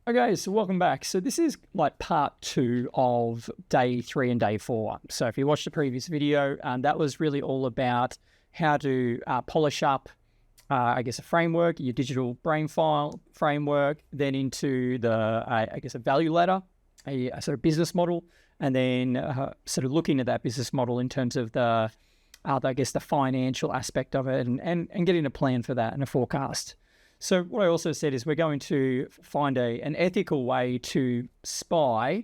Okay, so welcome back. So this is like part 2 of day 3 and day 4. So if you watched the previous video, that was really all about how to polish up, a framework, your digital brain file framework, then into the, a value ladder, a sort of business model, and then sort of looking at that business model in terms of the financial aspect of it and getting a plan for that and a forecast. So what I also said is we're going to find an ethical way to spy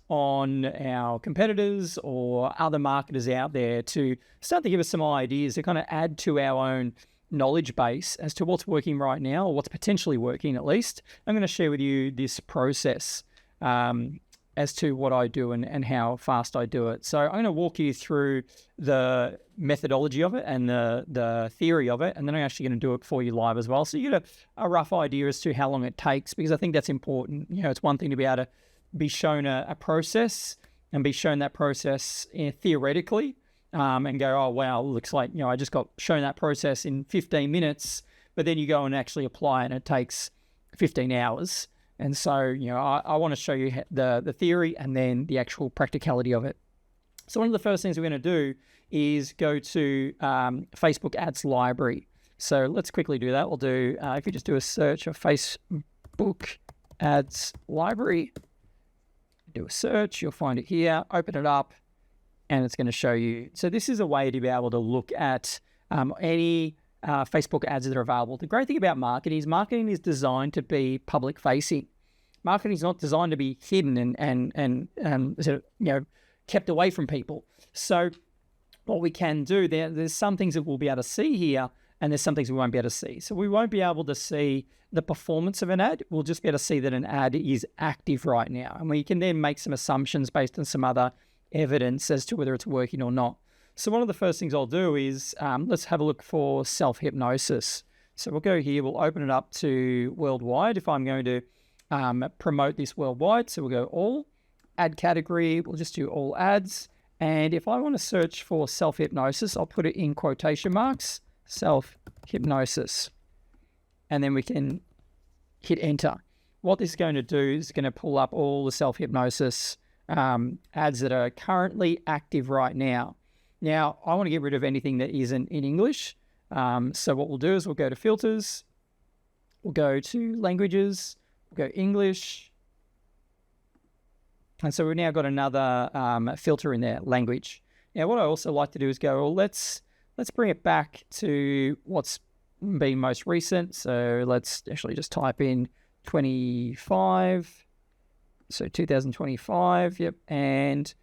on our competitors or other marketers out there to start to give us some ideas to kind of add to our own knowledge base as to what's working right now or what's potentially working at least. I'm going to share with you this process as to what I do and how fast I do it. So I'm going to walk you through the methodology of it and the theory of it, and then I'm actually going to do it for you live as well. So you get a rough idea as to how long it takes, because I think that's important. You know, it's one thing to be able to be shown a process and be shown that process theoretically and go, oh, wow, looks like, I just got shown that process in 15 minutes, but then you go and actually apply and it takes 15 hours. And so, I want to show you the theory and then the actual practicality of it. So one of the first things we're going to do is go to Facebook ads library. So let's quickly do that. We'll do, if you just do a search of Facebook ads library, do a search, you'll find it here, open it up, and it's going to show you. So this is a way to be able to look at any Facebook ads that are available. The great thing about marketing is designed to be public facing. Marketing is not designed to be hidden and sort of, kept away from people. So what we can do, there's some things that we'll be able to see here, and there's some things we won't be able to see. So we won't be able to see the performance of an ad. We'll just be able to see that an ad is active right now. And we can then make some assumptions based on some other evidence as to whether it's working or not. So one of the first things I'll do is let's have a look for self-hypnosis. So we'll go here, we'll open it up to worldwide if I'm going to promote this worldwide. So we'll go all, ad category, we'll just do all ads. And if I want to search for self-hypnosis, I'll put it in quotation marks, self-hypnosis. And then we can hit enter. What this is going to do is going to pull up all the self-hypnosis ads that are currently active right now. Now, I want to get rid of anything that isn't in English. So what we'll do is we'll go to filters, we'll go to languages, we'll go English. And so we've now got another filter in there, language. Now, what I also like to do is go, well, let's bring it back to what's been most recent. So let's actually just type in 25. So 2025, yep. And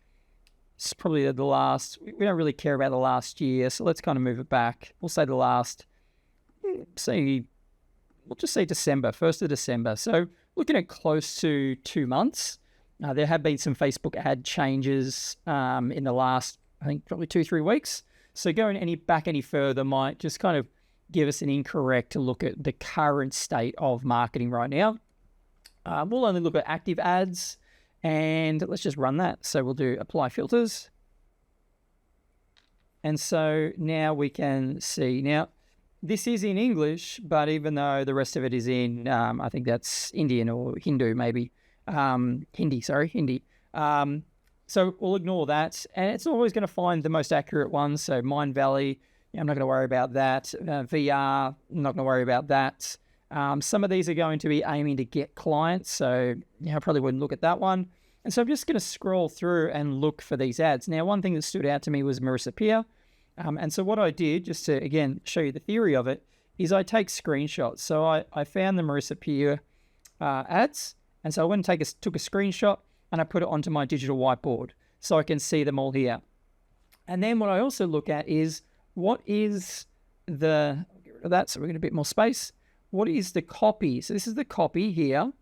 it's probably the last, we don't really care about the last year, so let's kind of move it back. We'll say the last, we'll just say December, 1st of December. So looking at close to 2 months. There have been some Facebook ad changes in the last, I think, probably 2-3 weeks. So going any further might just kind of give us an incorrect look at the current state of marketing right now. We'll only look at active ads. And let's just run that. So we'll do apply filters. And so now we can see. Now, this is in English, but even though the rest of it is in, I think that's Indian or Hindu maybe. Hindi. So we'll ignore that. And it's always going to find the most accurate ones. So Mind Valley, I'm not going to worry about that. VR, I'm not going to worry about that. Some of these are going to be aiming to get clients, so I probably wouldn't look at that one. And so I'm just going to scroll through and look for these ads. Now, one thing that stood out to me was Marissa Peer. And so what I did, just to, again, show you the theory of it, is I take screenshots. So I found the Marissa Peer ads, and so I went and took a screenshot, and I put it onto my digital whiteboard so I can see them all here. And then what I also look at is what is I'll get rid of that so we get a bit more space. What is the copy? So this is the copy here,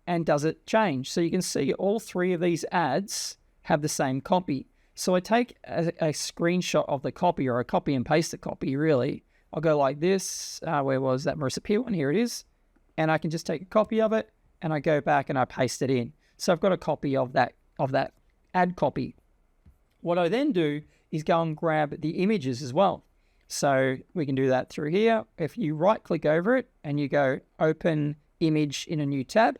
and does it change? So you can see all 3 of these ads have the same copy. So I take a screenshot of the copy, or a copy and paste the copy, really. I'll go like this. Where was that Marissa Peer one? Here it is. And I can just take a copy of it, and I go back and I paste it in. So I've got a copy of that ad copy. What I then do is go and grab the images as well. So we can do that through here. If you right click over it and you go open image in a new tab,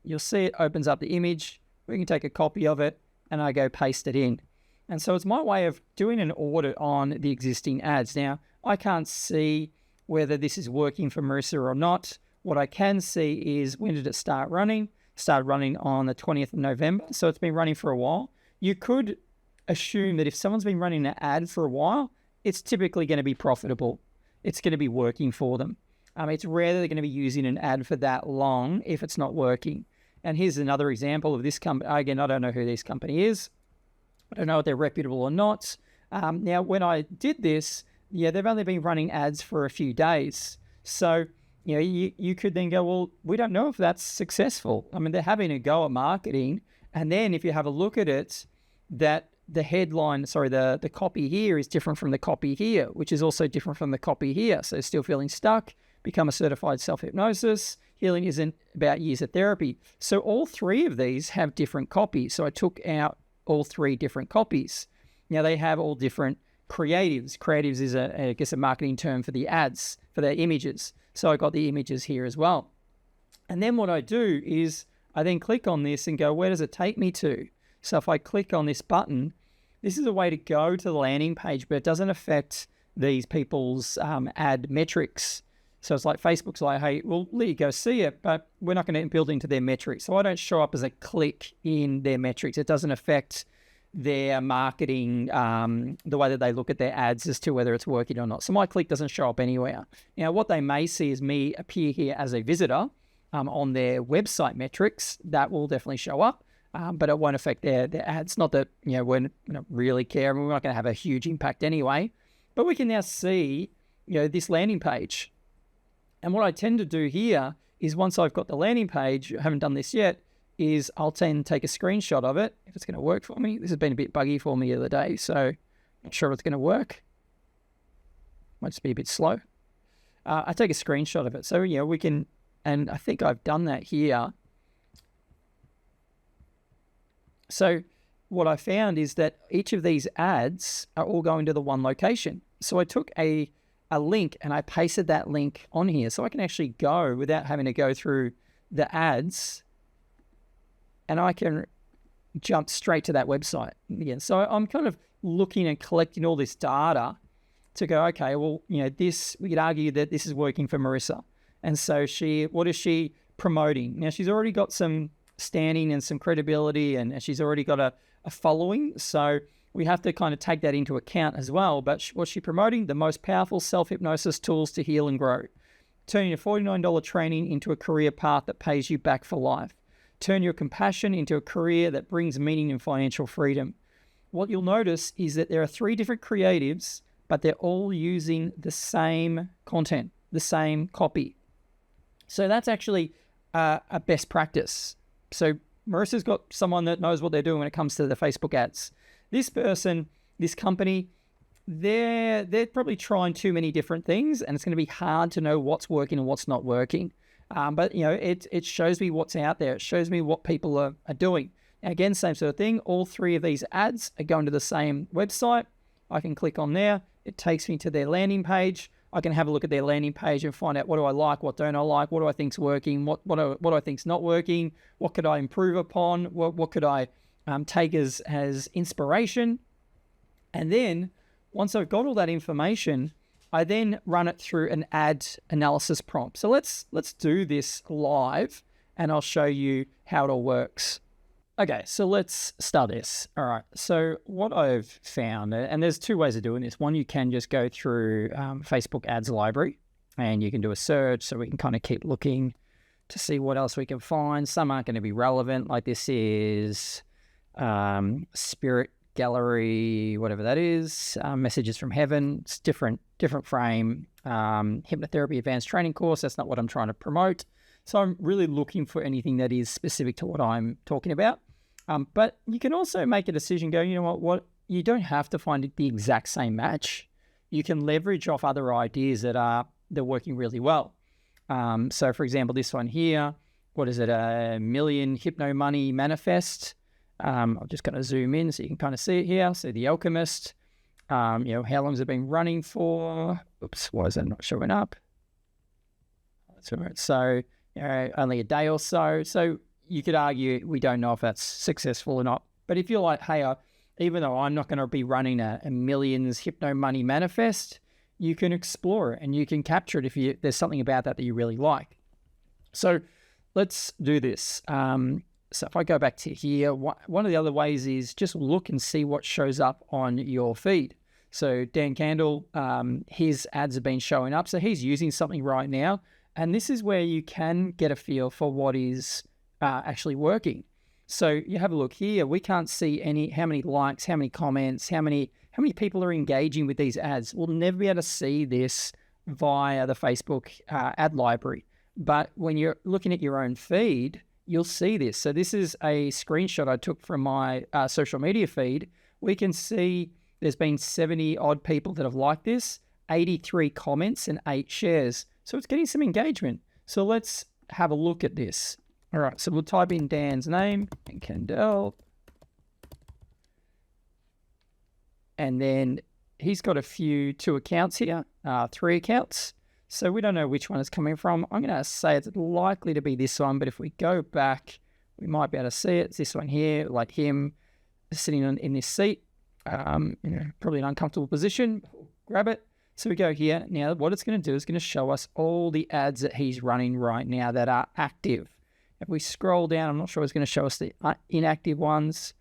you'll see it opens up the image. We can take a copy of it and I go paste it in. And so it's my way of doing an audit on the existing ads. Now, I can't see whether this is working for Marissa or not. What I can see is when did it start running? Started running on the 20th of November. So it's been running for a while. You could assume that if someone's been running an ad for a while, it's typically going to be profitable. It's going to be working for them. It's rare that they're going to be using an ad for that long if it's not working. And here's another example of this company. Again, I don't know who this company is. I don't know if they're reputable or not. Now, when I did this, they've only been running ads for a few days. So, you could then go, well, we don't know if that's successful. I mean, they're having a go at marketing. And then if you have a look at it, that the headline, the copy here is different from the copy here, which is also different from the copy here. So still feeling stuck, become a certified self-hypnosis. Healing isn't about years of therapy. So all three of these have different copies. So I took out all three different copies. Now they have all different creatives. Creatives is a marketing term for the ads, for their images. So I got the images here as well. And then what I do is I then click on this and go, where does it take me to? So if I click on this button, this is a way to go to the landing page, but it doesn't affect these people's ad metrics. So it's like Facebook's like, hey, we'll let you go see it, but we're not going to build into their metrics. So I don't show up as a click in their metrics. It doesn't affect their marketing, the way that they look at their ads as to whether it's working or not. So my click doesn't show up anywhere. Now, what they may see is me appear here as a visitor on their website metrics. That will definitely show up, but it won't affect their ads. Not that, we don't really care. I mean, we're not going to have a huge impact anyway, but we can now see, this landing page. And what I tend to do here is once I've got the landing page, I haven't done this yet, is I'll tend to take a screenshot of it if it's going to work for me. This has been a bit buggy for me the other day, so not sure if it's going to work. Might just be a bit slow. I take a screenshot of it. So, we can, and I think I've done that here. So what I found is that each of these ads are all going to the one location. So I took a link and I pasted that link on here so I can actually go without having to go through the ads, and I can jump straight to that website again. So I'm kind of looking and collecting all this data to go, okay, well, this, we could argue that this is working for Marissa. And so what is she promoting? Now she's already got some standing and some credibility, and she's already got a following. So we have to kind of take that into account as well. But what's she promoting? The most powerful self-hypnosis tools to heal and grow. Turning a $49 training into a career path that pays you back for life. Turn your compassion into a career that brings meaning and financial freedom. What you'll notice is that there are 3 different creatives, but they're all using the same content, the same copy. So that's actually a best practice. So Marissa's got someone that knows what they're doing when it comes to the Facebook ads. This person, this company, they're probably trying too many different things, and it's going to be hard to know what's working and what's not working. But it shows me what's out there. It shows me what people are doing. Again, same sort of thing. All 3 of these ads are going to the same website. I can click on there. It takes me to their landing page. I can have a look at their landing page and find out what do I like, what don't I like, what do I think's working, what do I think's not working, what could I improve upon, what could I take as inspiration. And then once I've got all that information, I then run it through an ad analysis prompt. So let's do this live and I'll show you how it all works. Okay, so let's start this. All right, so what I've found, and there's 2 ways of doing this. One, you can just go through Facebook ads library and you can do a search, so we can kind of keep looking to see what else we can find. Some aren't going to be relevant, like this is Spirit Gallery, whatever that is, Messages from Heaven. It's different frame. Hypnotherapy advanced training course. That's not what I'm trying to promote. So I'm really looking for anything that is specific to what I'm talking about. But you can also make a decision, go, you know what, you don't have to find the exact same match. You can leverage off other ideas they're working really well. So for example, this one here, what is it? A million hypno money manifest. I'm just going to zoom in so you can kind of see it here. So the Alchemist, how long has it been running for? Oops, why is that not showing up? That's all right. So, only a day or so. So you could argue we don't know if that's successful or not. But if you're like, hey, even though I'm not going to be running a millions hypno money manifest, you can explore it and you can capture it if there's something about that you really like. So let's do this. So if I go back to here, one of the other ways is just look and see what shows up on your feed. So Dan Candle, his ads have been showing up. So he's using something right now. And this is where you can get a feel for what is actually working. So you have a look here. We can't see how many likes, how many comments, how many people are engaging with these ads. We'll never be able to see this via the Facebook ad library. But when you're looking at your own feed, you'll see this. So this is a screenshot I took from my social media feed. We can see there's been 70 odd people that have liked this, 83 comments and 8 shares. So it's getting some engagement. So let's have a look at this. All right, so we'll type in Dan's name and Candle. And then he's got two accounts here, 3 accounts. So we don't know which one it's coming from. I'm going to say it's likely to be this one, but if we go back, we might be able to see it. It's this one here, like him sitting in this seat, probably an uncomfortable position. Grab it. So we go here. Now what it's going to do is going to show us all the ads that he's running right now that are active. If we scroll down, I'm not sure it's going to show us the inactive ones.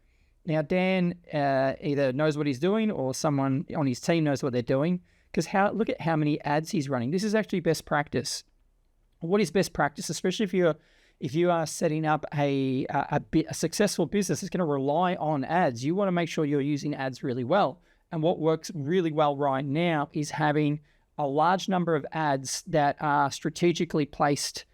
Now Dan either knows what he's doing or someone on his team knows what they're doing. Because look at how many ads he's running. This is actually best practice. What is best practice, especially if you are setting up a successful business that's going to rely on ads? You want to make sure you're using ads really well. And what works really well right now is having a large number of ads that are strategically placed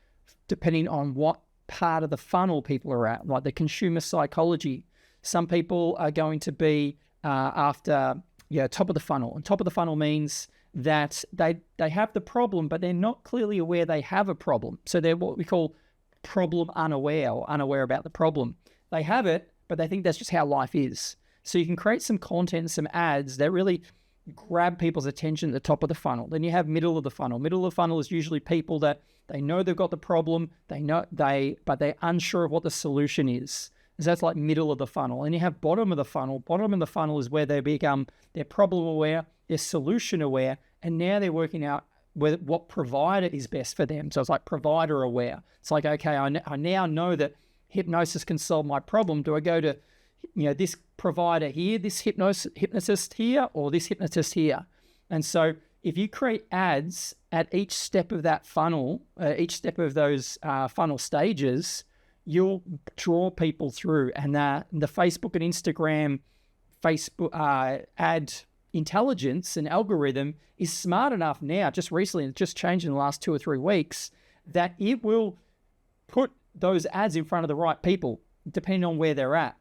depending on what part of the funnel people are at, like the consumer psychology. Some people are going to be after top of the funnel. And top of the funnel means that they have the problem, but they're not clearly aware they have a problem. So they're what we call problem unaware, or unaware about the problem. They have it, but they think that's just how life is. So you can create some content, some ads that really grab people's attention at the top of the funnel. Then you have middle of the funnel. Middle of the funnel is usually people that they know they've got the problem, but they're unsure of what the solution is. So that's like middle of the funnel. And you have bottom of the funnel. Bottom of the funnel is where they're problem aware, they're solution aware, and now they're working out what provider is best for them. So it's like provider aware. It's like, okay, I now know that hypnosis can solve my problem. Do I go to this provider here, this hypnotist here, or this hypnotist here? And so if you create ads at each step of that funnel, each step of those funnel stages, you'll draw people through. And the Facebook and Instagram ad intelligence and algorithm is smart enough now, just recently, it's just changed in the last 2 or 3 weeks, that it will put those ads in front of the right people, depending on where they're at,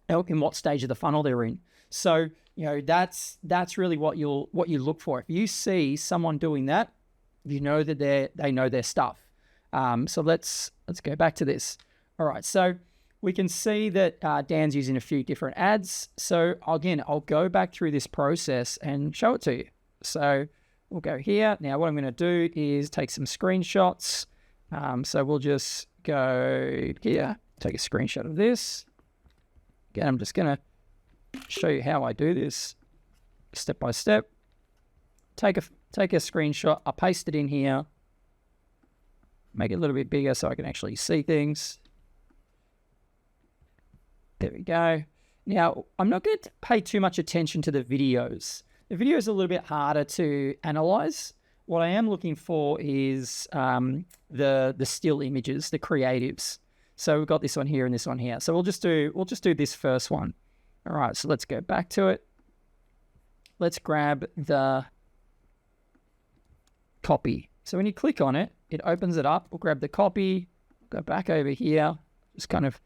in what stage of the funnel they're in. So, that's really what you look for. If you see someone doing that, you know that they know their stuff. So let's go back to this. All right, so we can see that Dan's using a few different ads. So again, I'll go back through this process and show it to you. So we'll go here. Now what I'm going to do is take some screenshots. So we'll just go here, take a screenshot of this. Again, I'm just going to show you how I do this step by step. Take a screenshot. I paste it in here. Make it a little bit bigger so I can actually see things. There we go. Now, I'm not going to pay too much attention to the videos. The video is a little bit harder to analyze. What I am looking for is the still images, the creatives. So we've got this one here and this one here. So we'll just do this first one. All right, so let's go back to it. Let's grab the copy. So when you click on it, it opens it up. We'll grab the copy, go back over here, just kind of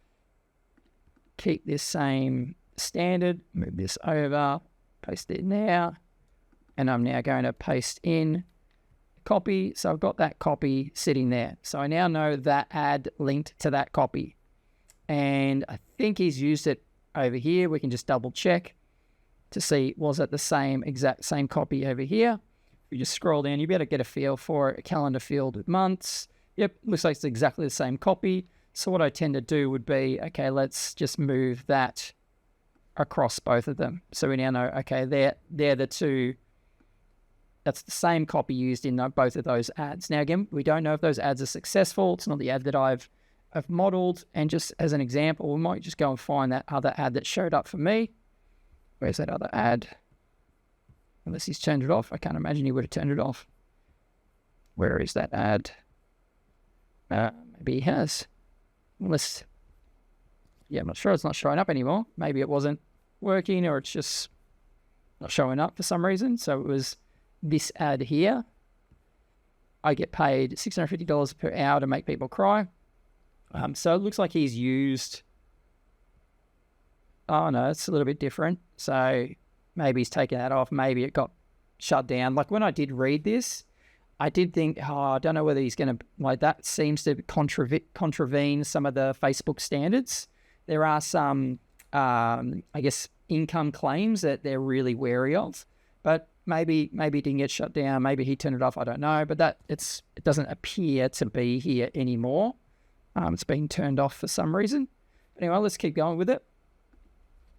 keep this same standard, move this over, paste it in there, and I'm now going to paste in copy. So I've got that copy sitting there. So I now know that ad linked to that copy. And I think he's used it over here. We can just double check to see, was it the exact same copy over here? If you just scroll down, you'll be able to get a feel for it, a calendar field with months. Yep, looks like it's exactly the same copy. So what I tend to do would be, okay, let's just move that across both of them. So we now know, okay, they're the two. That's the same copy used in both of those ads. Now, again, we don't know if those ads are successful. It's not the ad that I've modeled. And just as an example, we might just go and find that other ad that showed up for me. Where's that other ad? Unless he's turned it off. I can't imagine he would have turned it off. Where is that ad? Maybe he has. Unless, yeah, I'm not sure. It's not showing up anymore. Maybe it wasn't working, or it's just not showing up for some reason. So it was this ad here. I get paid $650 per hour to make people cry. So it looks like he's used... Oh, no, it's a little bit different. So maybe he's taken that off. Maybe it got shut down. Like when I did read this, I did think, I don't know whether he's going to... Like that seems to contravene some of the Facebook standards. There are some, I guess, income claims that they're really wary of. But maybe it didn't get shut down. Maybe he turned it off. I don't know. But it doesn't appear to be here anymore. It's been turned off for some reason. Anyway, let's keep going with it.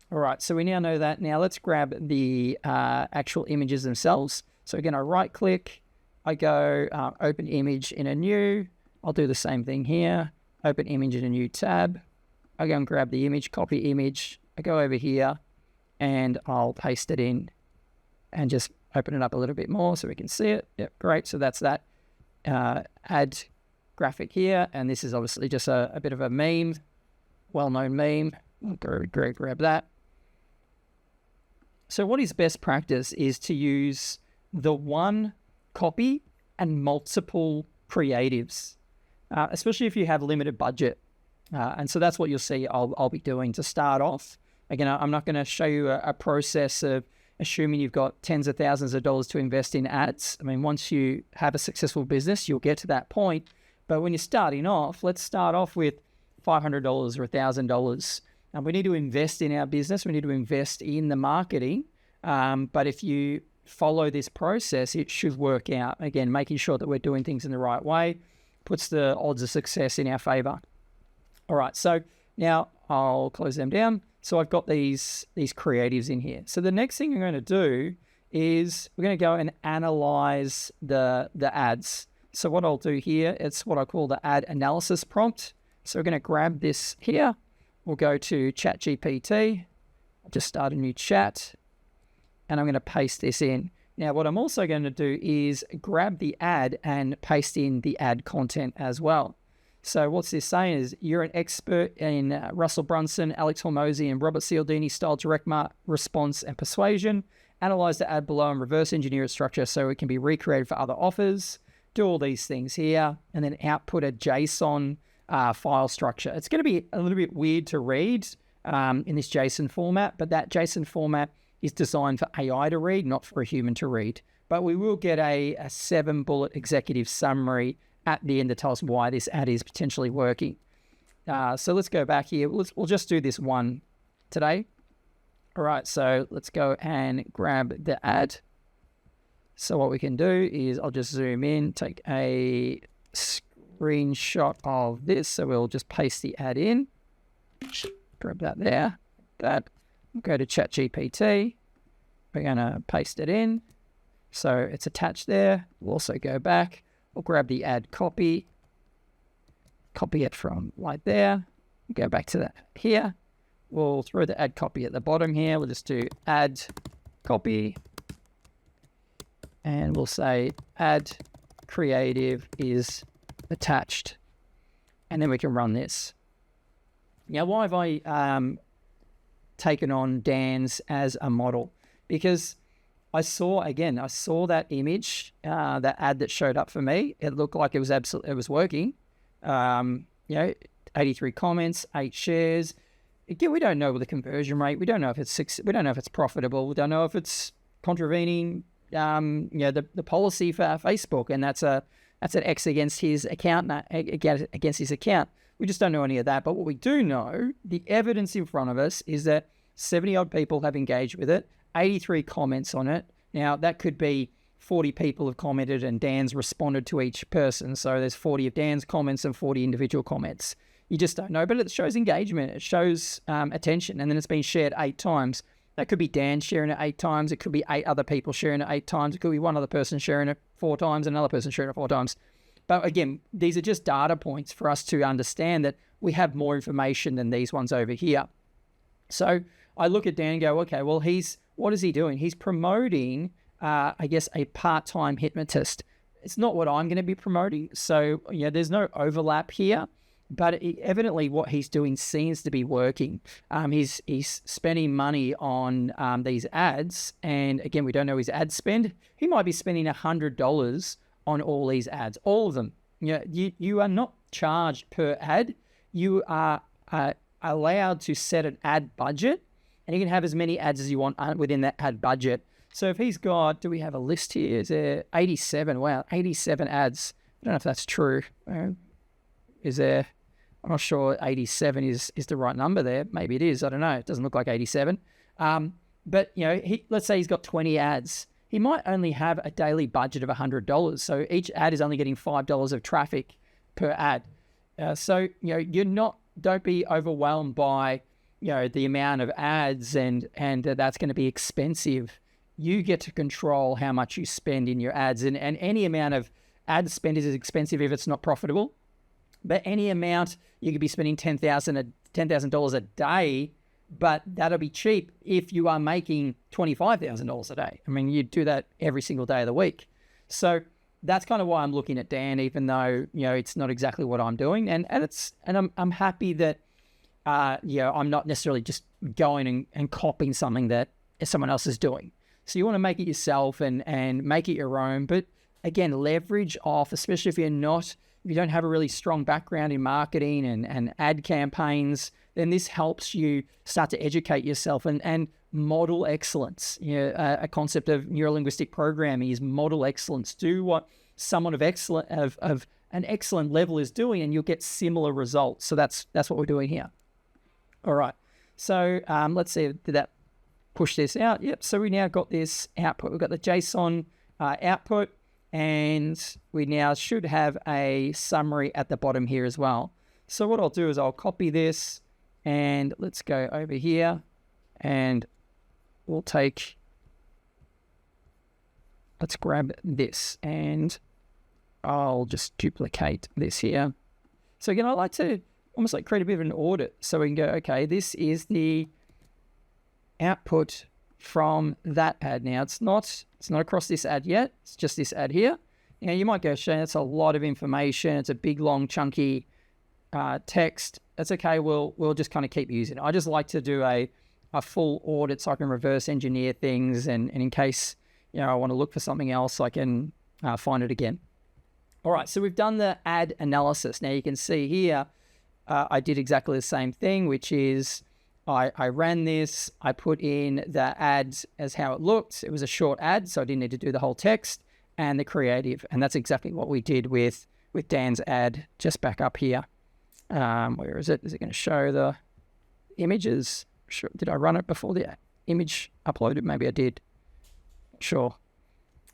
All right, so we now know that. Now let's grab the actual images themselves. So again, I right-click. I go open image in a new. I'll do the same thing here. Open image in a new tab. I go and grab the image, copy image. I go over here and I'll paste it in and just open it up a little bit more so we can see it. Yep, great. So that's that ad graphic here. And this is obviously just a bit of a meme, well-known meme. I'll go grab that. So what is best practice is to use the one copy and multiple creatives, especially if you have limited budget. And so that's what you'll see I'll be doing to start off. Again, I'm not going to show you a process of assuming you've got tens of thousands of dollars to invest in ads. I mean, once you have a successful business, you'll get to that point. But when you're starting off, let's start off with $500 or $1,000. And we need to invest in our business. We need to invest in the marketing. But if you follow this process, it should work out. Again, making sure that we're doing things in the right way puts the odds of success in our favor. All right, so now I'll close them down. So I've got these creatives in here. So the next thing I'm going to do is we're going to go and analyze the ads. So what I'll do here, it's what I call the ad analysis prompt. So we're going to grab this here. We'll go to ChatGPT. I'll just start a new chat. And I'm going to paste this in. Now, what I'm also going to do is grab the ad and paste in the ad content as well. So what's this saying is you're an expert in Russell Brunson, Alex Hormozi, and Robert Cialdini style direct response and persuasion. Analyze the ad below and reverse engineer its structure so it can be recreated for other offers. Do all these things here and then output a JSON file structure. It's going to be a little bit weird to read in this JSON format, but that JSON format is designed for AI to read, not for a human to read. But we will get a 7-bullet executive summary at the end to tell us why this ad is potentially working. So let's go back here. We'll just do this one today. All right, so let's go and grab the ad. So what we can do is I'll just zoom in, take a screenshot of this. So we'll just paste the ad in. Grab that there. That. Go to ChatGPT. We're going to paste it in. So it's attached there. We'll also go back. We'll grab the ad copy. Copy it from right there. Go back to that here. We'll throw the ad copy at the bottom here. We'll just do ad copy. And we'll say ad creative is attached. And then we can run this. Now, why have I taken on Dan's as a model? Because I saw that image, that ad that showed up for me. It looked like it was working. 83 comments, 8 shares. Again, we don't know the conversion rate. We don't know if it's profitable. We don't know if it's contravening, the policy for Facebook, and that's an X against his account, against his account. We just don't know any of that. But what we do know, the evidence in front of us is that 70-odd people have engaged with it, 83 comments on it. Now, that could be 40 people have commented and Dan's responded to each person. So there's 40 of Dan's comments and 40 individual comments. You just don't know, but it shows engagement. It shows attention, and then it's been shared 8 times. That could be Dan sharing it 8 times. It could be 8 other people sharing it 8 times. It could be one other person sharing it 4 times, and another person sharing it 4 times. But again, these are just data points for us to understand that we have more information than these ones over here. So I look at Dan and go, okay, well, what is he doing? He's promoting, I guess, a part-time hypnotist. It's not what I'm going to be promoting. So, there's no overlap here. But evidently what he's doing seems to be working. He's spending money on these ads. And again, we don't know his ad spend. He might be spending $100 on all these ads, all of them. You are not charged per ad. You are allowed to set an ad budget, and you can have as many ads as you want within that ad budget. So if he's got, do we have a list here? Is there 87? Wow, 87 ads. I don't know if that's true. Is there... I'm not sure 87 is the right number there. Maybe it is. I don't know. It doesn't look like 87. But, let's say he's got 20 ads. He might only have a daily budget of $100. So each ad is only getting $5 of traffic per ad. So, don't be overwhelmed by, the amount of ads and that's going to be expensive. You get to control how much you spend in your ads. And any amount of ad spend is expensive if it's not profitable. But any amount, you could be spending $10,000 a day, but that'll be cheap if you are making $25,000 a day. I mean, you do that every single day of the week. So that's kind of why I'm looking at Dan, even though, it's not exactly what I'm doing. And I'm happy that, I'm not necessarily just going and copying something that someone else is doing. So you want to make it yourself and make it your own. But again, leverage off, especially if you don't have a really strong background in marketing and ad campaigns, then this helps you start to educate yourself and model excellence. A concept of neurolinguistic programming is model excellence. Do what someone of an excellent level is doing, and you'll get similar results. So that's what we're doing here. All right. So let's see, did that push this out? Yep. So we now got this output. We've got the JSON output. And we now should have a summary at the bottom here as well. So what I'll do is I'll copy this, and let's go over here, and let's grab this, and I'll just duplicate this here. So again, I like to almost like create a bit of an audit. So we can go, okay, this is the output from that ad. Now it's not across this ad yet. It's just this ad here. You might go, Shane, that's a lot of information. It's a big, long, chunky text. That's okay. We'll just kind of keep using it. I just like to do a full audit so I can reverse engineer things, and in case I want to look for something else, I can find it again. All right, so we've done the ad analysis. Now you can see here, I did exactly the same thing, which is I ran this, I put in the ads as how it looked. It was a short ad, so I didn't need to do the whole text, and the creative. And that's exactly what we did with Dan's ad, just back up here. Where is it? Is it going to show the images? Did I run it before the image uploaded? Maybe I did. Sure.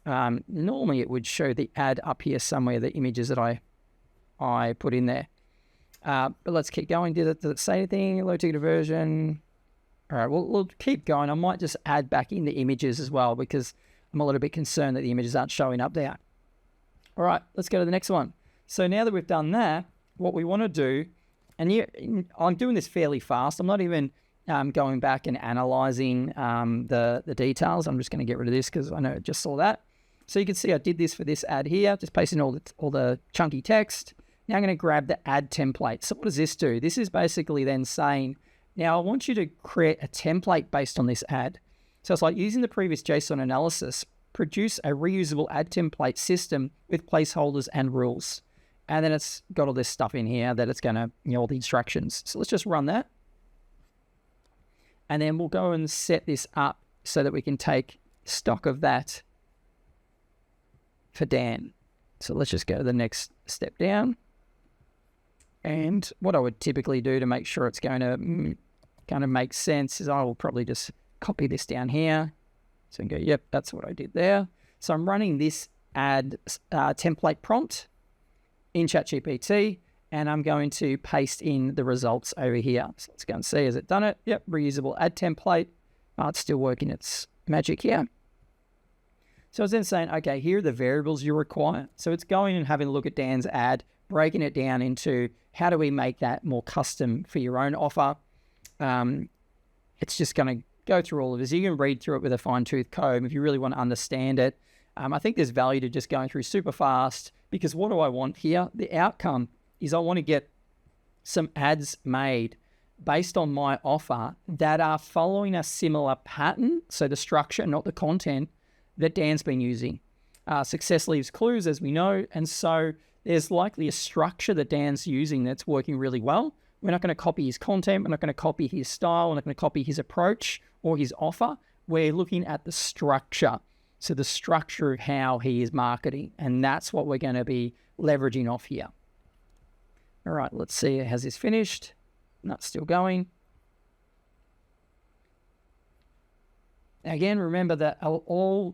Normally it would show the ad up here somewhere, the images that I put in there. But let's keep going. Did it say anything? Low ticket version. All right, we'll keep going. I might just add back in the images as well, because I'm a little bit concerned that the images aren't showing up there. All right, let's go to the next one. So now that we've done that, what we want to do, and I'm doing this fairly fast. I'm not even going back and analyzing the details. I'm just going to get rid of this because I know I just saw that. So you can see I did this for this ad here, just pasting all the chunky text. Now I'm going to grab the ad template. So what does this do? This is basically then saying, now I want you to create a template based on this ad. So it's like using the previous JSON analysis, produce a reusable ad template system with placeholders and rules. And then it's got all this stuff in here that it's going to, all the instructions. So let's just run that. And then we'll go and set this up so that we can take stock of that for Dan. So let's just go to the next step down. And what I would typically do to make sure it's going to kind of make sense is I will probably just copy this down here. So I can go, yep, that's what I did there. So I'm running this ad template prompt in ChatGPT, and I'm going to paste in the results over here. So let's go and see, has it done it? Yep, reusable ad template. It's still working its magic here. So it's then saying, okay, here are the variables you require. So it's going and having a look at Dan's ad, breaking it down into how do we make that more custom for your own offer. It's just going to go through all of this. You can read through it with a fine-tooth comb if you really want to understand it. I think there's value to just going through super fast, because what do I want here? The outcome is I want to get some ads made based on my offer that are following a similar pattern. So the structure, not the content, that Dan's been using. Success leaves clues, as we know. And so there's likely a structure that Dan's using that's working really well. We're not going to copy his content. We're not going to copy his style. We're not going to copy his approach or his offer. We're looking at the structure. So the structure of how he is marketing. And that's what we're going to be leveraging off here. All right, let's see. Has this finished? No, it's still going. Again, remember that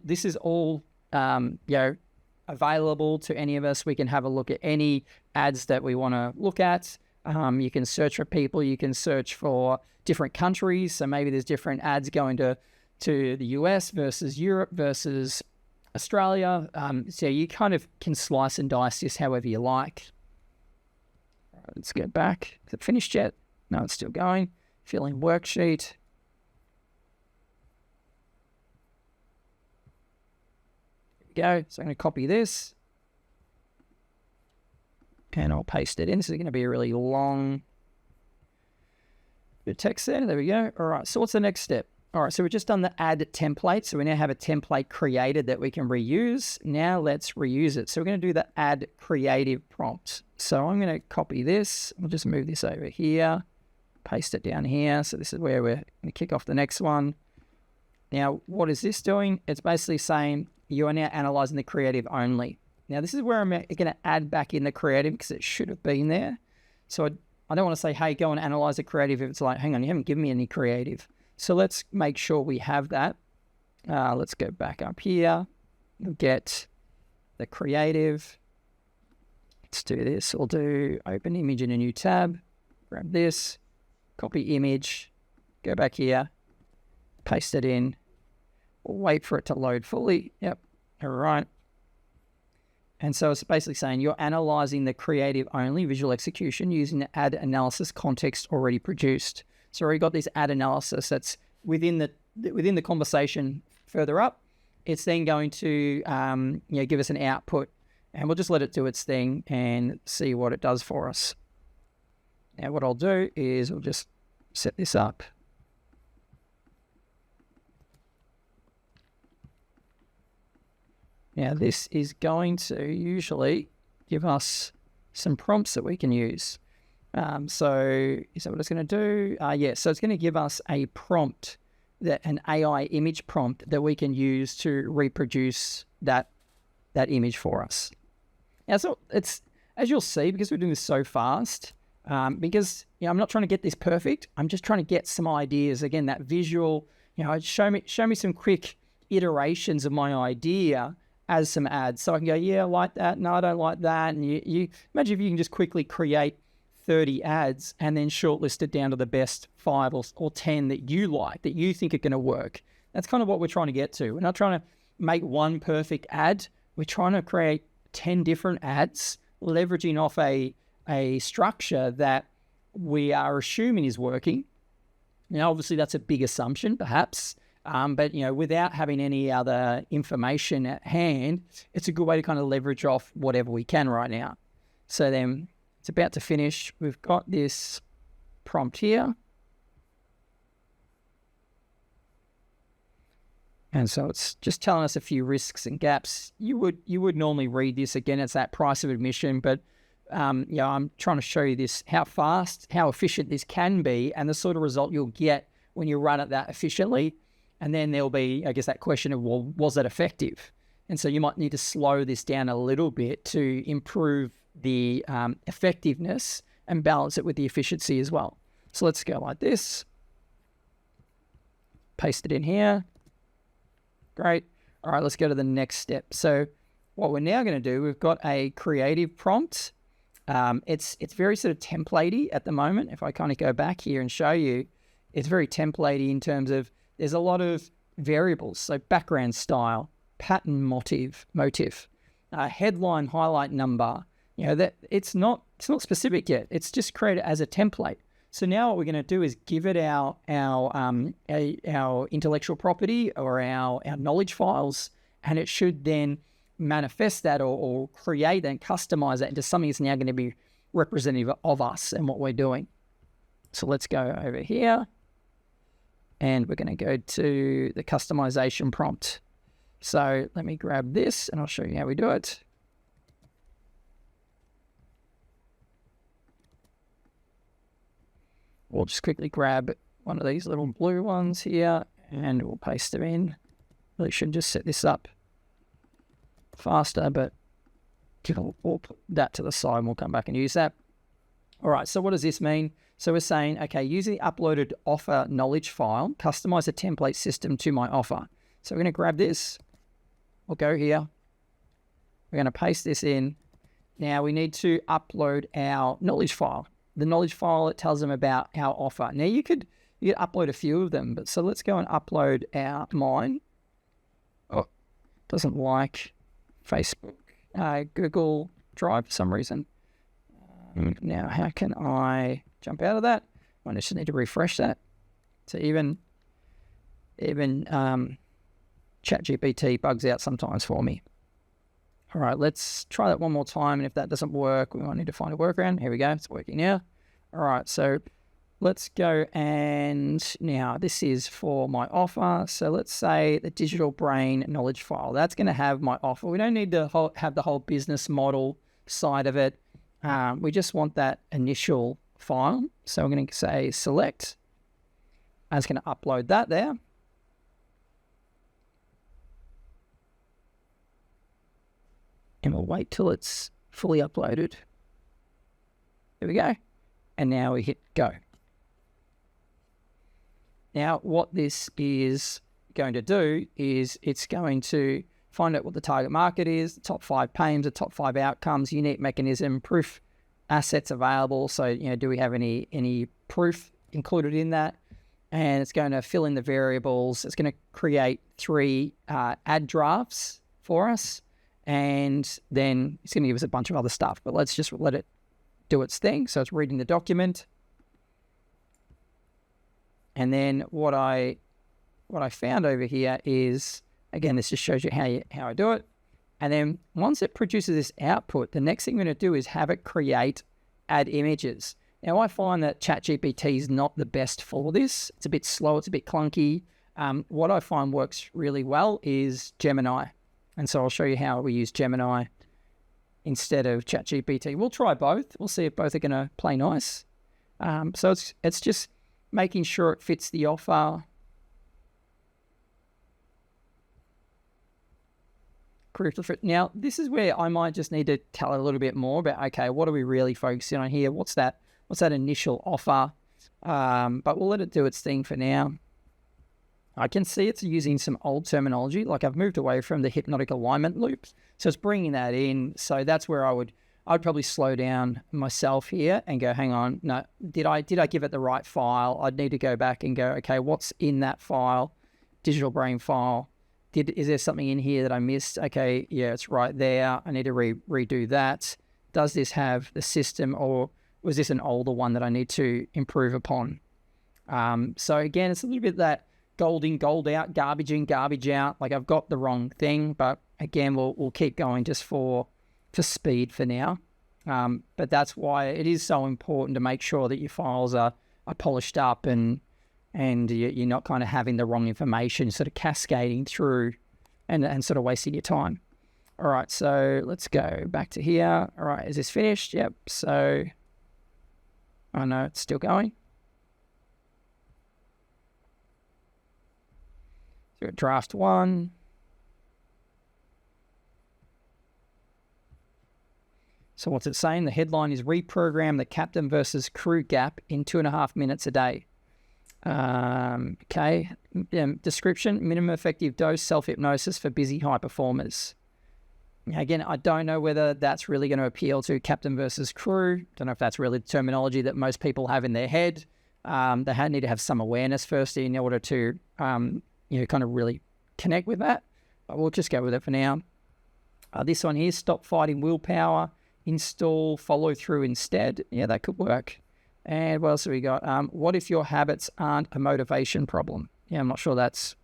this is all available to any of us. We can have a look at any ads that we want to look at. You can search for people. You can search for different countries. So maybe there's different ads going to the US versus Europe versus Australia. So you kind of can slice and dice this however you like. All right, let's go back. Is it finished yet? No, it's still going. Fill in worksheet. Go. So I'm going to copy this and I'll paste it in. This is going to be a really long bit of text there. There we go. All right. So what's the next step? All right. So we've just done the ad template. So we now have a template created that we can reuse. Now let's reuse it. So we're going to do the ad creative prompt. So I'm going to copy this. We'll just move this over here, paste it down here. So this is where we're going to kick off the next one. Now, what is this doing? It's basically saying, you are now analyzing the creative only. Now, this is where I'm going to add back in the creative because it should have been there. So I don't want to say, hey, go and analyze the creative if it's like, hang on, you haven't given me any creative. So let's make sure we have that. Let's go back up here. We'll get the creative. Let's do this. We'll do open image in a new tab. Grab this, copy image, go back here, paste it in. We'll wait for it to load fully. Yep. All right. And so it's basically saying you're analyzing the creative only visual execution using the ad analysis context already produced. So already got this ad analysis that's within the conversation further up. It's then going to give us an output, and we'll just let it do its thing and see what it does for us. Now what I'll do is we'll just set this up. Now, this is going to usually give us some prompts that we can use. So is that what it's going to do? Yes, so it's going to give us a prompt, an AI image prompt that we can use to reproduce that image for us. Now, so it's, as you'll see, because we're doing this so fast, because I'm not trying to get this perfect. I'm just trying to get some ideas. Again, that visual, show me some quick iterations of my idea as some ads. So I can go, yeah, I like that. No, I don't like that. And you imagine if you can just quickly create 30 ads and then shortlist it down to the best 5 or 10 that you like, that you think are going to work. That's kind of what we're trying to get to. We're not trying to make one perfect ad. We're trying to create 10 different ads, leveraging off a structure that we are assuming is working. Now, obviously, that's a big assumption, perhaps. But, without having any other information at hand, it's a good way to kind of leverage off whatever we can right now. So then it's about to finish. We've got this prompt here. And so it's just telling us a few risks and gaps. You would normally read this. Again, it's that price of admission, but I'm trying to show you this, how fast, how efficient this can be, and the sort of result you'll get when you run it that efficiently. And then there'll be, I guess, that question of, well, was that effective? And so you might need to slow this down a little bit to improve the effectiveness and balance it with the efficiency as well. So let's go like this. Paste it in here. Great. All right, let's go to the next step. So what we're now going to do, we've got a creative prompt. It's very sort of templatey at the moment. If I kind of go back here and show you, it's very templatey in terms of there's a lot of variables. So background style, pattern motif, headline highlight number. That it's not specific yet. It's just created as a template. So now what we're going to do is give it our intellectual property or our knowledge files, and it should then manifest that or create and customize that into something that's now going to be representative of us and what we're doing. So let's go over here, and we're going to go to the customization prompt. So let me grab this, and I'll show you how we do it. We'll just quickly grab one of these little blue ones here, and we'll paste them in. Really should just set this up faster, but we'll put that to the side and we'll come back and use that. All right, so what does this mean? So we're saying, okay, using the uploaded offer knowledge file, customize a template system to my offer. So we're going to grab this. We'll go here. We're going to paste this in. Now we need to upload our knowledge file. The knowledge file, it tells them about our offer. Now you could upload a few of them, but so let's go and upload mine. Oh, doesn't like Facebook, Google Drive for some reason. Now how can I jump out of that? I just need to refresh that. So even ChatGPT bugs out sometimes for me. All right, let's try that one more time. And if that doesn't work, we might need to find a workaround. Here we go. It's working now. All right, so let's go, and now this is for my offer. So let's say the digital brain knowledge file. That's going to have my offer. We don't need to have the whole business model side of it. We just want that initial file. So I'm going to say select. I'm just going to upload that there. And we'll wait till it's fully uploaded. There we go. And now we hit go. Now what this is going to do is it's going to find out what the target market is, the top 5 pains, the top 5 outcomes, unique mechanism, proof assets available. So, do we have any proof included in that? And it's going to fill in the variables. It's going to create 3 ad drafts for us. And then it's going to give us a bunch of other stuff, but let's just let it do its thing. So it's reading the document. And then what I found over here is, again, this just shows you how I do it. And then once it produces this output, the next thing we're going to do is have it create ad images. Now I find that ChatGPT is not the best for this. It's a bit slow. It's a bit clunky. What I find works really well is Gemini. And so I'll show you how we use Gemini instead of ChatGPT. We'll try both. We'll see if both are going to play nice. So it's just making sure it fits the offer. Now, this is where I might just need to tell it a little bit more about, okay, what are we really focusing on here? What's that initial offer? But we'll let it do its thing for now. I can see it's using some old terminology, like I've moved away from the hypnotic alignment loops. So it's bringing that in. So that's where I'd probably slow down myself here and go, hang on, no, did I give it the right file? I'd need to go back and go, okay, what's in that file, digital brain file? Is there something in here that I missed? Okay, yeah, it's right there. I need to redo that. Does this have the system, or was this an older one that I need to improve upon? So again, it's a little bit that gold in, gold out, garbage in, garbage out. Like I've got the wrong thing, but again, we'll keep going just for speed for now. But that's why it is so important to make sure that your files are polished up and you're not kind of having the wrong information sort of cascading through and sort of wasting your time. All right, so let's go back to here. All right, is this finished? Yep. So, oh no, it's still going. So draft 1. So what's it saying? The headline is reprogram the captain versus crew gap in 2.5 minutes a day. Okay. Description, minimum effective dose, self-hypnosis for busy high performers. Again, I don't know whether that's really going to appeal to captain versus crew. Don't know if that's really the terminology that most people have in their head. They need to have some awareness first in order to, kind of really connect with that. But we'll just go with it for now. This one here, stop fighting willpower, install follow through instead. Yeah, that could work. And what else have we got? What if your habits aren't a motivation problem? Yeah, I'm not sure that's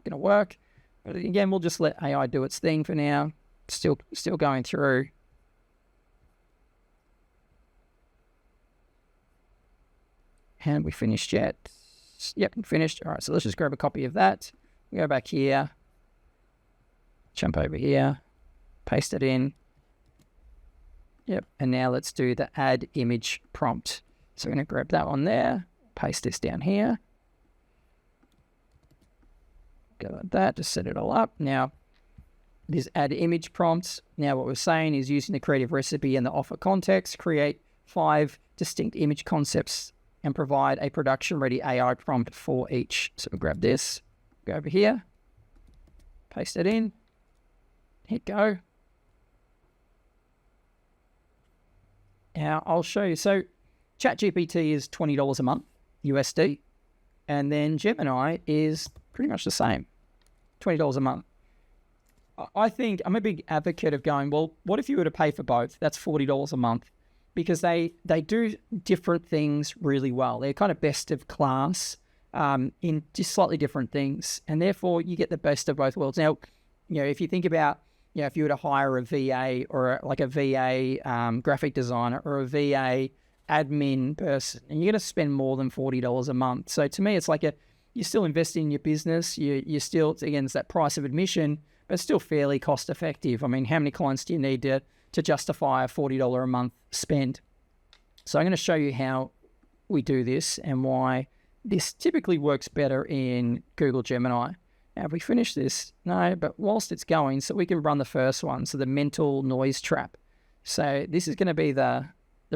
going to work. But again, we'll just let AI do its thing for now. Still going through. And we finished yet? Yep, finished. All right, so let's just grab a copy of that. We go back here. Jump over here. Paste it in. Yep, and now let's do the add image prompt. So I'm going to grab that one there. Paste this down here. Go like that, just set it all up. Now, this add image prompts. Now what we're saying is using the creative recipe and the offer context, create 5 distinct image concepts and provide a production-ready AI prompt for each. So we'll grab this, go over here, paste it in, hit go. Now I'll show you. So ChatGPT is $20 a month, USD, and then Gemini is pretty much the same, $20 a month. I think I'm a big advocate of going, well, what if you were to pay for both? That's $40 a month, because they do different things really well. They're kind of best of class in just slightly different things, and therefore you get the best of both worlds. Now, if you think about, if you were to hire a VA or a VA graphic designer or a VA admin person, and you're going to spend more than $40 a month. So to me, it's like you're still investing in your business. You're still, again, it's that price of admission, but it's still fairly cost effective. I mean, how many clients do you need to justify a $40 a month spend? So I'm going to show you how we do this and why this typically works better in Google Gemini. Now, if we finish this, no, but whilst it's going, so we can run the first one, so the mental noise trap. So this is going to be the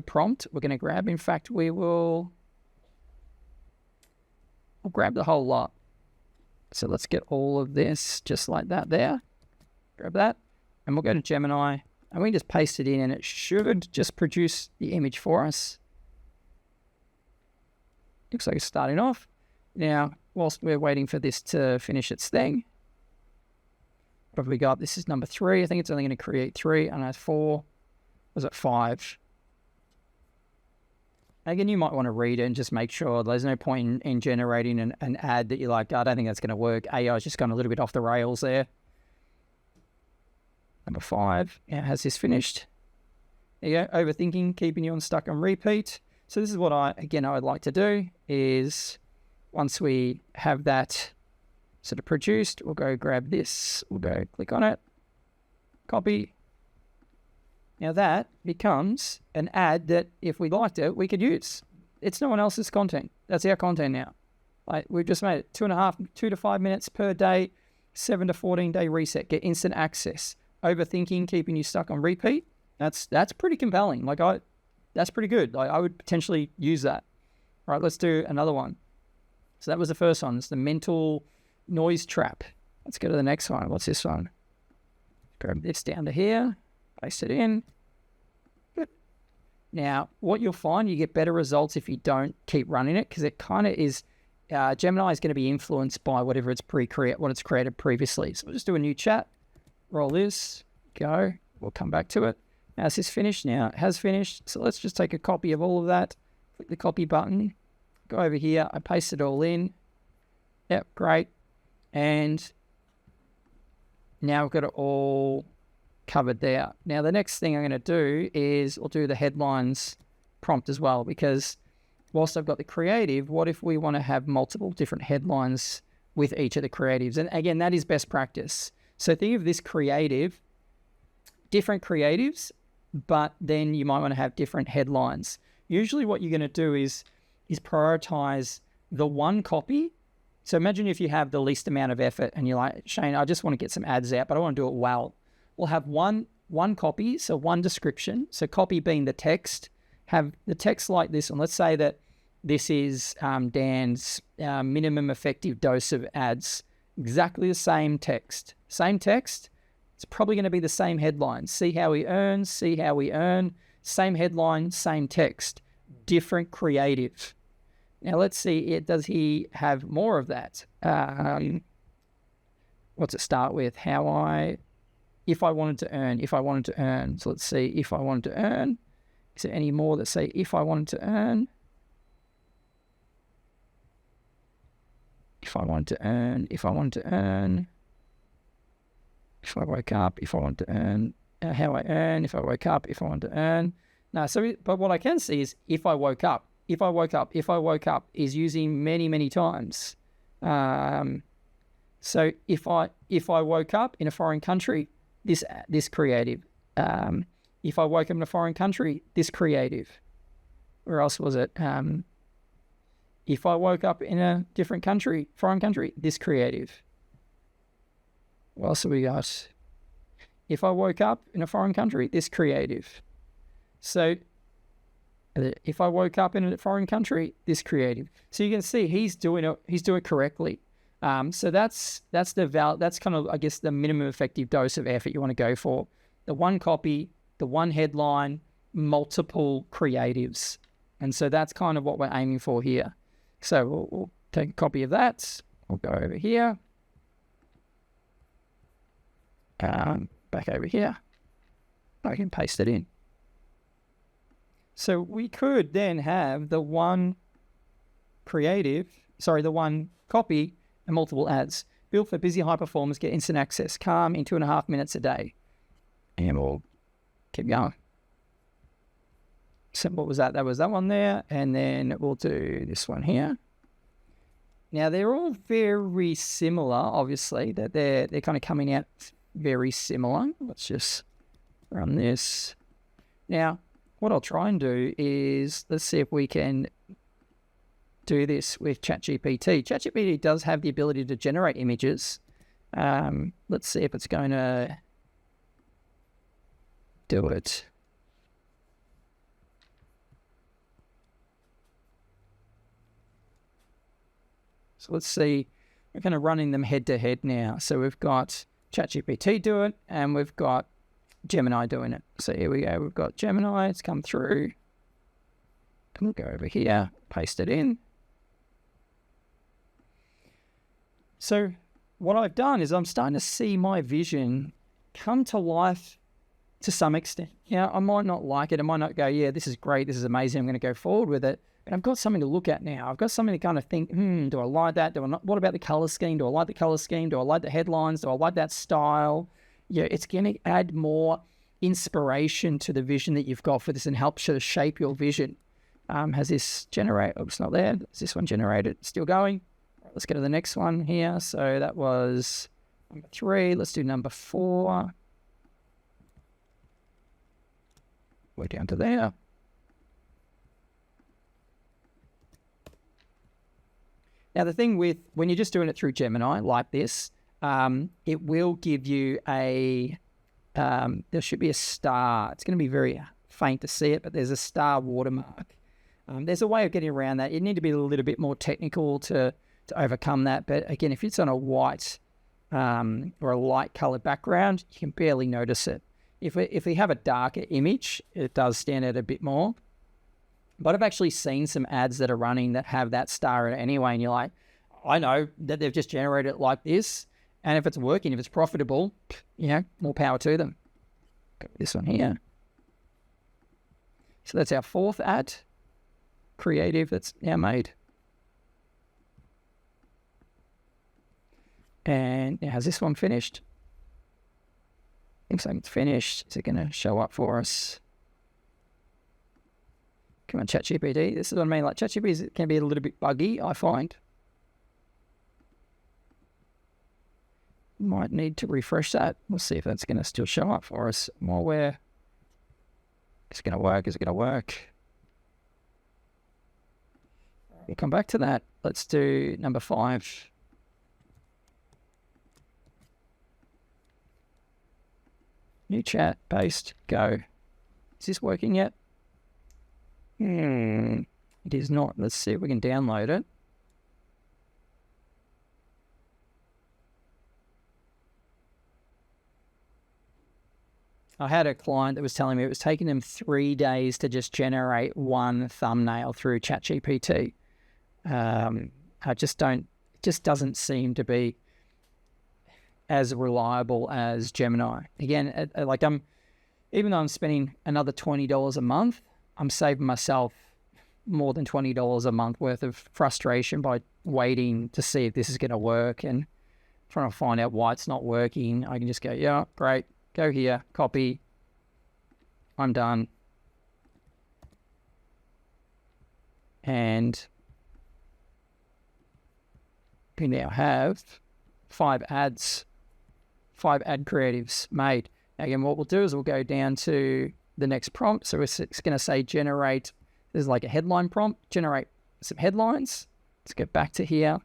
prompt we're going to grab. In fact, we'll grab the whole lot. So let's get all of this just like that there. Grab that, and we'll go to Gemini, and we just paste it in, and it should just produce the image for us. Looks like it's starting off. Now, whilst we're waiting for this to finish its thing, what have we got? This is number 3. I think it's only going to create 3. I know 4. Was it 5? Again, you might want to read it and just make sure there's no point in generating an ad that you're like, I don't think that's going to work. AI is just gone a little bit off the rails there. Number 5. Yeah, has this finished? There you go. Overthinking, keeping you stuck on repeat. So this is what I would like to do is, once we have that sort of produced, we'll go grab this. We'll go click on it, copy. Now that becomes an ad that, if we liked it, we could use. It's no one else's content. That's our content now. Like, we've just made it 2 to 5 minutes per day, 7 to 14 day reset, get instant access. Overthinking, keeping you stuck on repeat. That's pretty compelling. That's pretty good. I would potentially use that. All right, let's do another one. So that was the first one. It's the mental noise trap. Let's go to the next one. What's this one? Grab this down to here. Paste it in. Good. Now, what you'll find, you get better results if you don't keep running it, because it kind of is, Gemini is going to be influenced by whatever it's what it's created previously. So we'll just do a new chat. Roll this. Go. We'll come back to it. Now, is this finished? Now, it has finished. So let's just take a copy of all of that. Click the copy button. Go over here. I paste it all in. Yep, great. And now we've got it all covered there. Now, the next thing I'm going to do is I'll do the headlines prompt as well, because whilst I've got the creative, what if we want to have multiple different headlines with each of the creatives? And again, that is best practice. So think of this creative, different creatives, but then you might want to have different headlines. Usually what you're going to do is prioritize the one copy. So imagine if you have the least amount of effort and you're like, Shane, I just want to get some ads out, but I want to do it well. We'll have one copy, so one description. So copy being the text. Have the text like this, and let's say that this is Dan's minimum effective dose of ads. Exactly the same text. Same text. it's probably going to be the same headline. See how he earns, see how we earn, same headline, same text, different creative. Now let's see, does he have more of that? What's it start with? If I wanted to earn. So let's see, if I wanted to earn. Is there any more that say if I wanted to earn? If I wanted to earn. If I woke up, if I want to earn, how I earn, if I woke up, if I want to earn. No, but what I can see is if I woke up is using many, many times. So if I woke up in a foreign country, this creative. If I woke up in a foreign country, this creative. Where else was it? If I woke up in a different country, foreign country, this creative. What else have we got? If I woke up in a foreign country, this creative. So if I woke up in a foreign country, this creative. So you can see he's doing it correctly. So that's kind of, I guess, the minimum effective dose of effort you want to go for. The one copy, the one headline, multiple creatives. And so that's kind of what we're aiming for here. So we'll take a copy of that. We'll go over here. Back over here. I can paste it in. So we could then have the one copy and multiple ads. Built for busy high performers, get instant access, calm in 2.5 minutes a day. And we'll keep going. So what was that? That was that one there. And then we'll do this one here. Now they're all very similar, obviously, that they're kind of coming out very similar. Let's just run this. Now, what I'll try and do is, let's see if we can do this with ChatGPT. ChatGPT does have the ability to generate images. Let's see if it's going to do it. So let's see, we're kind of running them head to head now. So we've got ChatGPT do it, and we've got Gemini doing it. So here we go. We've got Gemini. It's come through. We'll go over here, paste it in. So what I've done is I'm starting to see my vision come to life to some extent. Yeah, I might not like it. I might not go, yeah, this is great. This is amazing. I'm going to go forward with it. But I've got something to look at now. I've got something to kind of think, do I like that? Do I not? What about the color scheme? Do I like the color scheme? Do I like the headlines? Do I like that style? Yeah, it's going to add more inspiration to the vision that you've got for this and help sort of shape your vision. Has this generate? Oh, it's not there. Is this one generated? Still going. Right, let's go to the next one here. So that was number 3. Let's do number 4. Way down to there. Now, the thing with when you're just doing it through Gemini like this, it will give you there should be a star. It's going to be very faint to see it, but there's a star watermark. There's a way of getting around that. You need to be a little bit more technical to overcome that. But again, if it's on a white or a light colored background, you can barely notice it. If we have a darker image, it does stand out a bit more. But I've actually seen some ads that are running that have that star in it anyway, and you're like, I know that they've just generated it like this, and if it's working, if it's profitable, more power to them. Got this one here. So that's our 4th ad, creative, that's now made. And now has this one finished? Looks like it's finished. Is it going to show up for us? Come on, ChatGPT. This is what I mean. Like ChatGPT can be a little bit buggy, I find. Might need to refresh that. We'll see if that's going to still show up for us while we're... Is it going to work? Is it going to work? We'll come back to that. Let's do number 5. New chat, paste, go. Is this working yet? It is not. Let's see if we can download it. I had a client that was telling me it was taking them 3 days to just generate one thumbnail through ChatGPT. It just doesn't seem to be as reliable as Gemini. Again, even though I'm spending another $20 a month, I'm saving myself more than $20 a month worth of frustration by waiting to see if this is going to work and trying to find out why it's not working. I can just go, yeah, great, go here, copy, I'm done. And we now have 5 ad creatives made. Now again, what we'll do is we'll go down to the next prompt. So it's going to say generate, there's like a headline prompt, generate some headlines. Let's get back to here,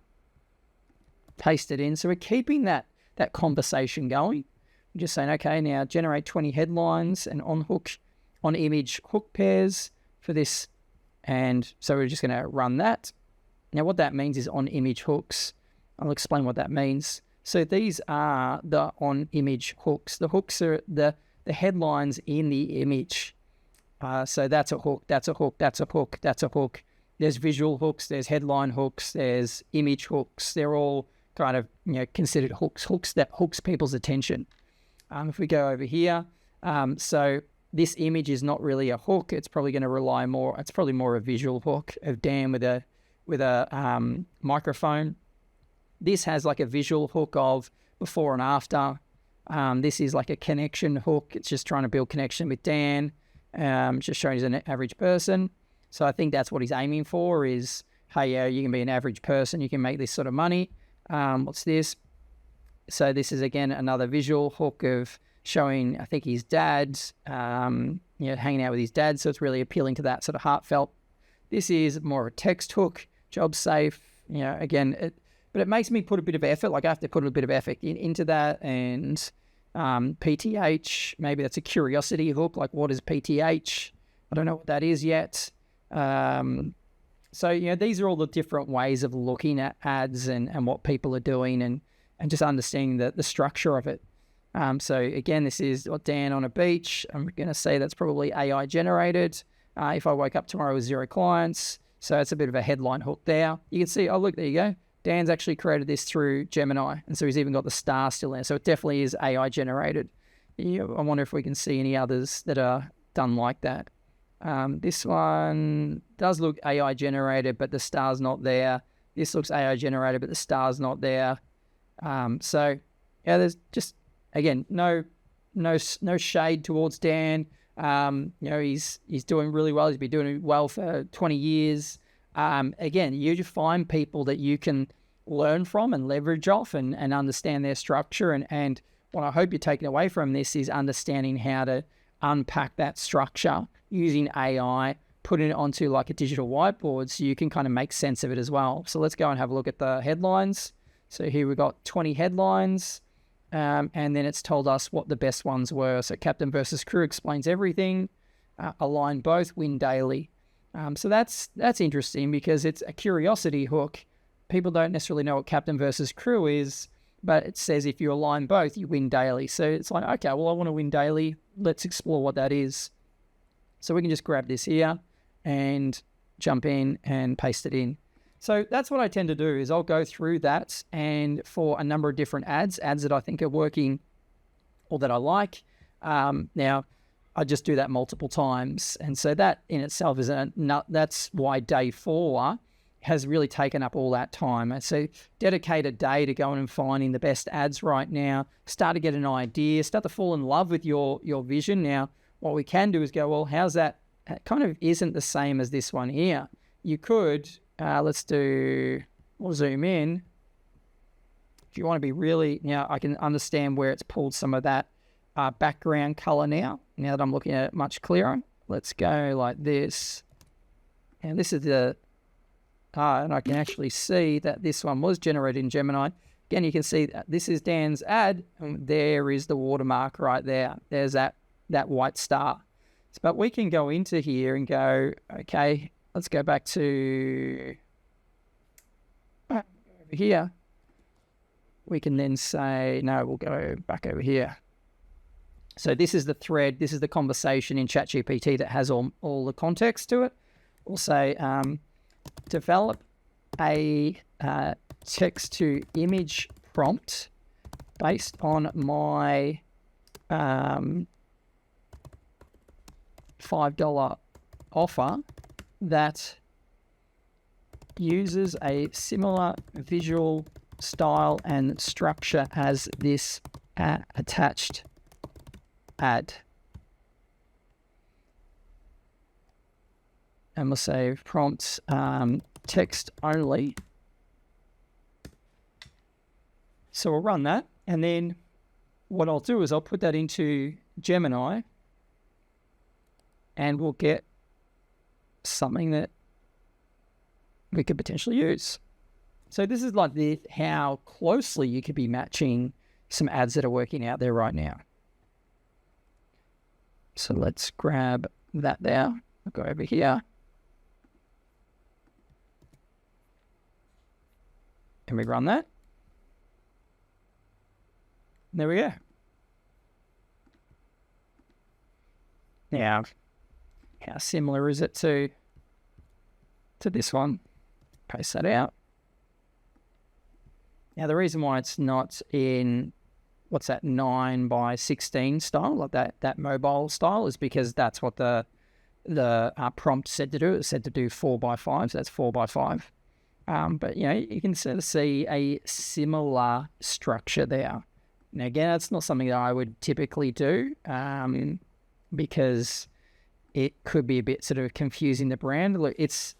paste it in. So we're keeping that conversation going. We're just saying, okay, now generate 20 headlines and on image hook pairs for this. And so we're just going to run that. Now what that means is on image hooks. I'll explain what that means. So these are the on image hooks. The hooks are the headlines in the image. So that's a hook, that's a hook, that's a hook, that's a hook. There's visual hooks, there's headline hooks, there's image hooks. They're all kind of considered hooks that hooks people's attention. If we go over here, so this image is not really a hook. It's probably going to rely more. It's probably more a visual hook of Dan with a microphone. This has like a visual hook of before and after. This is like a connection hook. It's just trying to build connection with Dan. Just showing he's an average person. So I think that's what he's aiming for is, hey, yeah, you can be an average person. You can make this sort of money. What's this? So this is, again, another visual hook of showing, I think, his dad, hanging out with his dad. So it's really appealing to that sort of heartfelt. This is more of a text hook, job safe, again, but it makes me put a bit of effort. Like I have to put a bit of effort into that. And PTH, maybe that's a curiosity hook. Like, what is PTH? I don't know what that is yet. So, these are all the different ways of looking at ads and what people are doing and just understanding the structure of it. So again, this is Dan on a beach. I'm going to say that's probably AI generated. If I woke up tomorrow with 0 clients, so it's a bit of a headline hook there. You can see, oh, look, there you go. Dan's actually created this through Gemini. And so he's even got the star still there. So it definitely is AI generated. I wonder if we can see any others that are done like that. This one does look AI generated, but the star's not there. This looks AI generated, but the star's not there. So yeah, there's just, again, no shade towards Dan. He's doing really well. He's been doing well for 20 years. Again, you just find people that you can learn from and leverage off and understand their structure. And what I hope you're taking away from this is understanding how to unpack that structure using AI, putting it onto like a digital whiteboard so you can kind of make sense of it as well. So let's go and have a look at the headlines. So here we've got 20 headlines. And then it's told us what the best ones were. So Captain versus Crew explains everything. Align both, win daily. So that's interesting because it's a curiosity hook. People don't necessarily know what Captain versus Crew is, but it says if you align both, you win daily. So it's like, okay, well, I want to win daily. Let's explore what that is. So we can just grab this here and jump in and paste it in. So that's what I tend to do is I'll go through that and for a number of different ads that I think are working or that I like. Now, I just do that multiple times. And so that in itself is that's why day 4 has really taken up all that time. So dedicate a day to going and finding the best ads right now, start to get an idea, start to fall in love with your vision. Now, what we can do is go, well, how's that? It kind of isn't the same as this one here. You could, we'll zoom in. If you want to be really, now I can understand where it's pulled some of that background color now that I'm looking at it much clearer. Let's go like this. And this is and I can actually see that this one was generated in Gemini. Again, you can see that this is Dan's ad, and there is the watermark right there. There's that white star. But we can go into here and go, okay, let's go back to over here. We can then say, no, we'll go back over here. So this is the thread, this is the conversation in ChatGPT that has all the context to it. We'll say, develop a text-to-image prompt based on my $5 offer that uses a similar visual style and structure as this attached ad. And we'll say prompts text only. So we'll run that, and then what I'll do is I'll put that into Gemini, and we'll get something that we could potentially use. So this is like how closely you could be matching some ads that are working out there right now. So let's grab that there. I'll go over here. And we run that. There we go. Now, how similar is it to this one? Paste that out. Now, the reason why it's not in, 9:16 style, like that mobile style, is because that's what the prompt said to do. It said to do 4:5, so that's 4:5. But, you can sort of see a similar structure there. Now, again, that's not something that I would typically do because it could be a bit sort of confusing the brand. Look, it's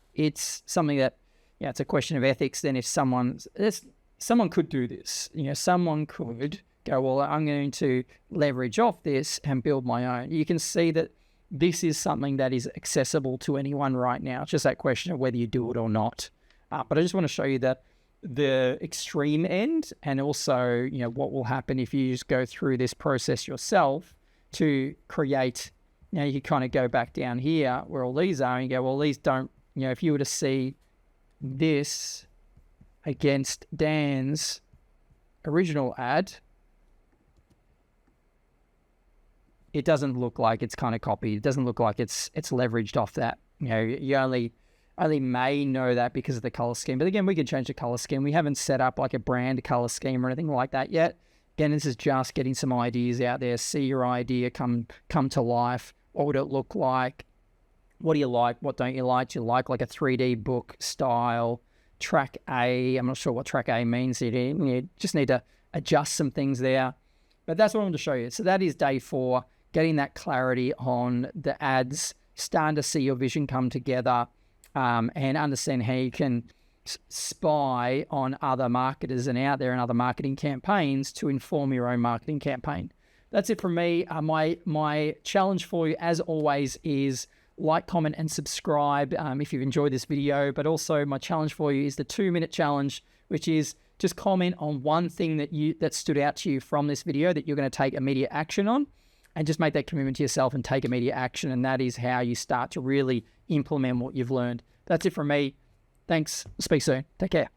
something that, it's a question of ethics. Then if someone could do this, someone could go, well, I'm going to leverage off this and build my own. You can see that this is something that is accessible to anyone right now. It's just that question of whether you do it or not. But I just want to show you that the extreme end, and also, what will happen if you just go through this process yourself to create. You kind of go back down here where all these are and you go, well, these don't, if you were to see this against Dan's original ad, it doesn't look like it's kind of copied. It doesn't look like it's leveraged off that. You only may know that because of the color scheme. But again, we can change the color scheme. We haven't set up like a brand color scheme or anything like that yet. Again, this is just getting some ideas out there. See your idea come to life. What would it look like? What do you like? What don't you like? Do you like a 3D book style? Track A, I'm not sure what track A means. You just need to adjust some things there. But that's what I wanted to show you. So that is day 4, getting that clarity on the ads, starting to see your vision come together, and understand how you can spy on other marketers and out there and other marketing campaigns to inform your own marketing campaign. That's it from me. My challenge for you, as always, is like, comment, and subscribe if you've enjoyed this video. But also my challenge for you is the 2-minute challenge, which is just comment on one thing that stood out to you from this video that you're going to take immediate action on, and just make that commitment to yourself and take immediate action. And that is how you start to really implement what you've learned. That's it from me. Thanks. Speak soon. Take care.